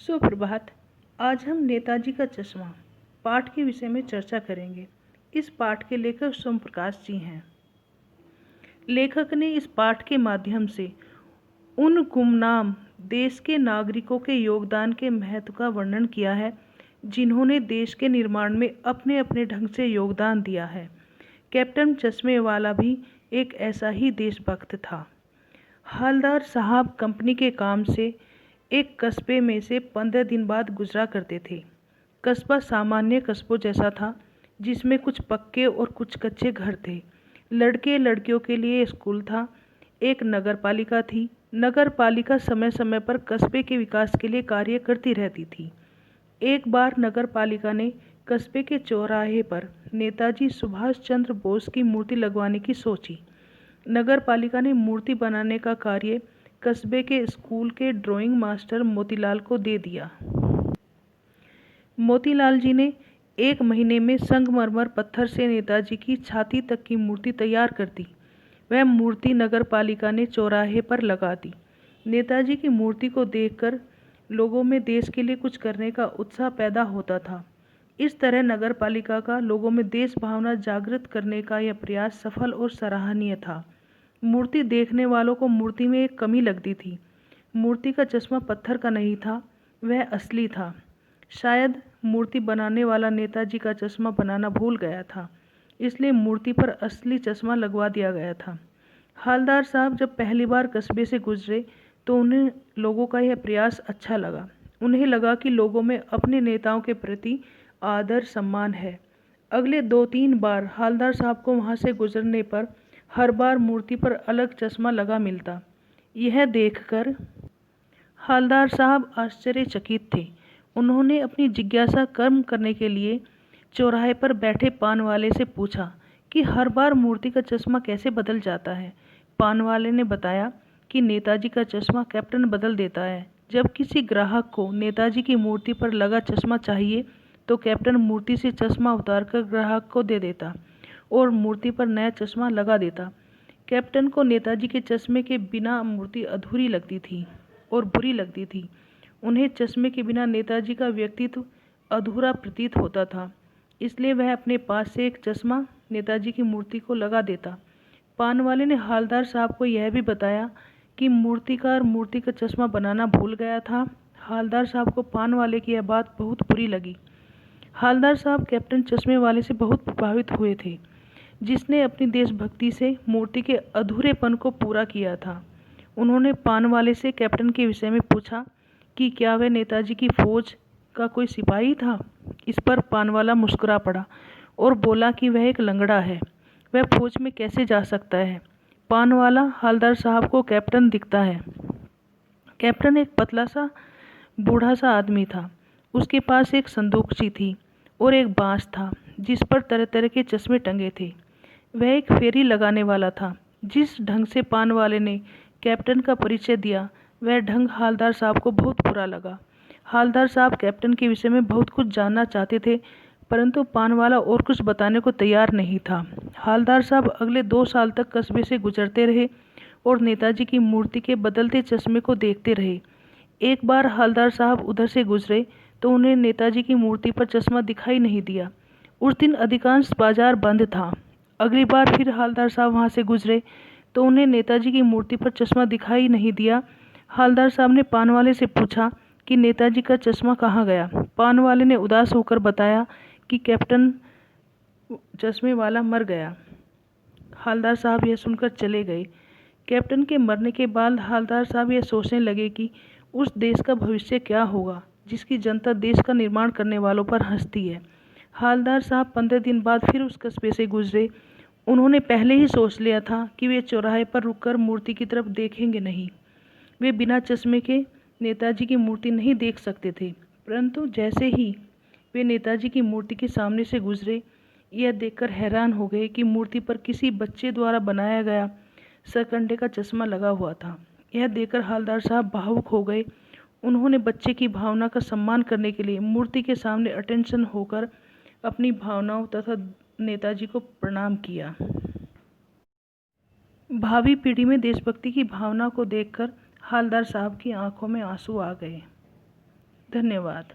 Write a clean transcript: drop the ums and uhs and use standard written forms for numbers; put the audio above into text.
सुप्रभात। आज हम नेताजी का चश्मा पाठ के विषय में चर्चा करेंगे। इस पाठ के लेखक सोम प्रकाश जी हैं। लेखक ने इस पाठ के माध्यम से उन गुमनाम देश के नागरिकों के योगदान के महत्व का वर्णन किया है जिन्होंने देश के निर्माण में अपने अपने ढंग से योगदान दिया है। कैप्टन चश्मे वाला भी एक ऐसा ही देशभक्त था। हवलदार साहब कंपनी के काम से एक कस्बे में से 15 दिन बाद गुजरा करते थे। कस्बा सामान्य कस्बों जैसा था, जिसमें कुछ पक्के और कुछ कच्चे घर थे। लड़के लड़कियों के लिए स्कूल था। एक नगर पालिका थी। नगर पालिका समय समय पर कस्बे के विकास के लिए कार्य करती रहती थी। एक बार नगर पालिका ने कस्बे के चौराहे पर नेताजी सुभाष चंद्र बोस की मूर्ति लगवाने की सोची। नगर पालिका ने मूर्ति बनाने का कार्य कस्बे के स्कूल के ड्राइंग मास्टर मोतीलाल को दे दिया। मोतीलाल जी ने 1 महीने में संगमरमर पत्थर से नेताजी की छाती तक की मूर्ति तैयार कर दी। वह मूर्ति नगर पालिका ने चौराहे पर लगा दी। नेताजी की मूर्ति को देखकर लोगों में देश के लिए कुछ करने का उत्साह पैदा होता था। इस तरह नगर पालिका का लोगों में देश भावना जागृत करने का यह प्रयास सफल और सराहनीय था। मूर्ति देखने वालों को मूर्ति में एक कमी लगती थी। मूर्ति का चश्मा पत्थर का नहीं था, वह असली था। शायद मूर्ति बनाने वाला नेताजी का चश्मा बनाना भूल गया था, इसलिए मूर्ति पर असली चश्मा लगवा दिया गया था। हवलदार साहब जब पहली बार कस्बे से गुजरे तो उन्हें लोगों का यह प्रयास अच्छा लगा। उन्हें लगा कि लोगों में अपने नेताओं के प्रति आदर सम्मान है। अगले 2-3 बार हवलदार साहब को वहाँ से गुजरने पर हर बार मूर्ति पर अलग चश्मा लगा मिलता। यह देखकर हवलदार साहब आश्चर्यचकित थे। उन्होंने अपनी जिज्ञासा कम करने के लिए चौराहे पर बैठे पान वाले से पूछा कि हर बार मूर्ति का चश्मा कैसे बदल जाता है। पान वाले ने बताया कि नेताजी का चश्मा कैप्टन बदल देता है। जब किसी ग्राहक को नेताजी की मूर्ति पर लगा चश्मा चाहिए तो कैप्टन मूर्ति से चश्मा उतारकर ग्राहक को दे देता और मूर्ति पर नया चश्मा लगा देता। कैप्टन को नेताजी के चश्मे के बिना मूर्ति अधूरी लगती थी और बुरी लगती थी। उन्हें चश्मे के बिना नेताजी का व्यक्तित्व अधूरा प्रतीत होता था, इसलिए वह अपने पास से एक चश्मा नेताजी की मूर्ति को लगा देता। पान वाले ने हवलदार साहब को यह भी बताया कि मूर्तिकार मूर्ति का चश्मा बनाना भूल गया था। हवलदार साहब को पान वाले की यह बात बहुत बुरी लगी। हवलदार साहब कैप्टन चश्मे वाले से बहुत प्रभावित हुए थे, जिसने अपनी देशभक्ति से मूर्ति के अधूरेपन को पूरा किया था। उन्होंने पान वाले से कैप्टन के विषय में पूछा कि क्या वह नेताजी की फौज का कोई सिपाही था। इस पर पान वाला मुस्कुरा पड़ा और बोला कि वह एक लंगड़ा है, वह फौज में कैसे जा सकता है। पान वाला हवलदार साहब को कैप्टन दिखता है। कैप्टन एक पतला सा बूढ़ा सा आदमी था। उसके पास एक संदूकची थी और एक बांस था जिस पर तरह तरह के चश्मे टंगे थे। वह एक फेरी लगाने वाला था। जिस ढंग से पान वाले ने कैप्टन का परिचय दिया, वह ढंग हवलदार साहब को बहुत बुरा लगा। हवलदार साहब कैप्टन के विषय में बहुत कुछ जानना चाहते थे, परंतु पान वाला और कुछ बताने को तैयार नहीं था। हवलदार साहब अगले 2 साल तक कस्बे से गुजरते रहे और नेताजी की मूर्ति के बदलते चश्मे को देखते रहे। एक बार हवलदार साहब उधर से गुजरे तो उन्हें नेताजी की मूर्ति पर चश्मा दिखाई नहीं दिया। उस दिन अधिकांश बाजार बंद था। अगली बार फिर हवलदार साहब वहाँ से गुजरे तो उन्हें नेताजी की मूर्ति पर चश्मा दिखाई नहीं दिया। हवलदार साहब ने पान वाले से पूछा कि नेताजी का चश्मा कहाँ गया। पान वाले ने उदास होकर बताया कि कैप्टन चश्मे वाला मर गया। हवलदार साहब यह सुनकर चले गए। कैप्टन के मरने के बाद हवलदार साहब यह सोचने लगे कि उस देश का भविष्य क्या होगा जिसकी जनता देश का निर्माण करने वालों पर हंसती है। हवलदार साहब 15 दिन बाद फिर उस कस्बे से गुजरे। उन्होंने पहले ही सोच लिया था कि वे चौराहे पर रुककर मूर्ति की तरफ देखेंगे नहीं। वे बिना चश्मे के नेताजी की मूर्ति नहीं देख सकते थे, परंतु जैसे ही वे नेताजी की मूर्ति के सामने से गुजरे, यह देखकर हैरान हो गए कि मूर्ति पर किसी बच्चे द्वारा बनाया गया सरकंडे का चश्मा लगा हुआ था। यह देखकर हवलदार साहब भावुक हो गए। उन्होंने बच्चे की भावना का सम्मान करने के लिए मूर्ति के सामने अटेंशन होकर अपनी भावनाओं तथा नेताजी को प्रणाम किया। भावी पीढ़ी में देशभक्ति की भावना को देखकर हवलदार साहब की आंखों में आंसू आ गए। धन्यवाद।